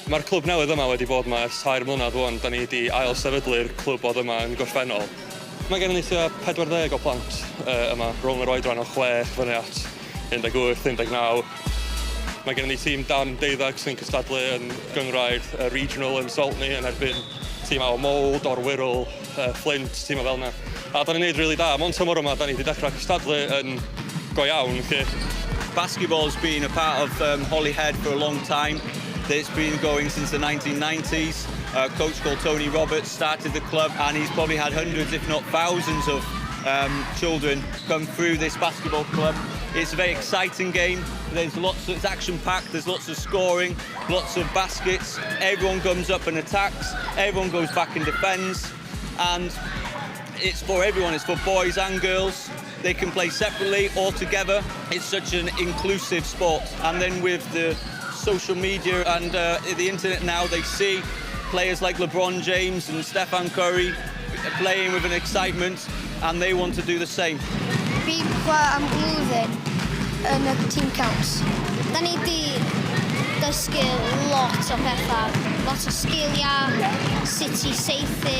Mae'r clwb newydd yma wedi bod yma ers 2 mlynedd rwan. Da ni wedi ail-sefydlu'r clwb oedd yma yn gorffennol. Mae gen i tua 40 o plant yma, rhwng yr oedran o 6 fyny at 18-19. Mae gen i tîm dan 12 sy'n cystadlu yn gynghrair regional yn Celts Ynys yn erbyn tîm o Mold, o'r Wirral, Flint, tîm o fel yna. A da ni'n neud rili da. Mewn tymor yma, da ni wedi dechrau cystadlu yn go iawn. Basketball's been a part of Holyhead for a long time. It's been going since the 1990s. A coach called Tony Roberts started the club, and he's probably had hundreds, if not thousands, of children come through this basketball club. It's a very exciting game. It's action-packed, there's lots of scoring, lots of baskets. Everyone comes up and attacks, everyone goes back and defends. And it's for everyone, it's for boys and girls. They can play separately or together. It's such an inclusive sport. And then with the social media and the internet now, they see players like LeBron James and Stephen Curry playing with an excitement, and they want to do the same. Fi am blwyddyn yn y tîm Celts. Da ni wedi dysgu lot o bethau, lot o sgiliau, sut i saethu,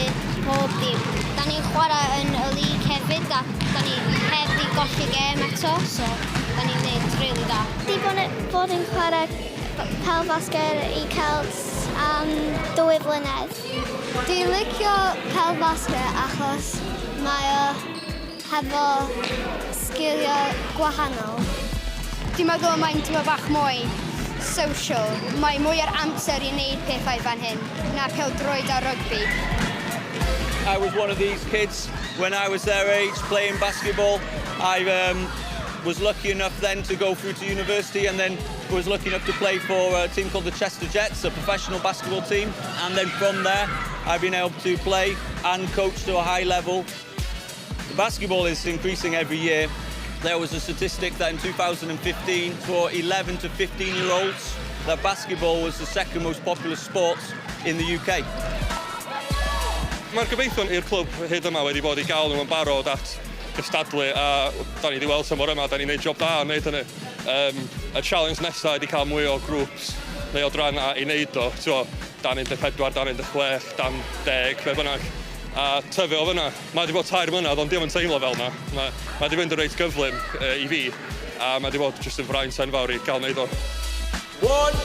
pob dim. Da ni'n chwarae yn y lig hefyd, a da ni heb di golli gêm eto, so da ni'n neud rili da. Di bod yn chwarae Pêl-Fasged Celts am 2 blynedd. Dwi'n licio Pêl-Fasged achos mae o hefo sgiliau gwahanol. Dwi'n meddwl mae'n tyma bach mwy social. Mae mwy ar amser i wneud pethau fan hyn na pêl-droed a rygbi. I was one of these kids when I was their age playing basketball. I was lucky enough then to go through to university, and then was lucky enough to play for a team called the Chester Jets, a professional basketball team. And then from there, I've been able to play and coach to a high level. The basketball is increasing every year. There was a statistic that in 2015, for 11 to 15-year-olds, that basketball was the second most popular sport in the UK. Mae'r gobeithio i'r clwb hyd yma wedi bod i gael nhw yn barod at gystadlu, a da ni wedi weld tymor yma, da ni'n neud job da yn neud hynny. Y challenge nesaf ydi cael mwy o grŵps neu o drannau i neud o, dan 14, dan 16, dan 10, fe bynnag. A tyfu o fyna. Mae wedi bod 2 mlynedd, ond diolch yn teimlo fel yna. Mae wedi mynd yn reit gyflym i fi, a mae wedi bod jyst yn fraint enfawr i gael neud o. 1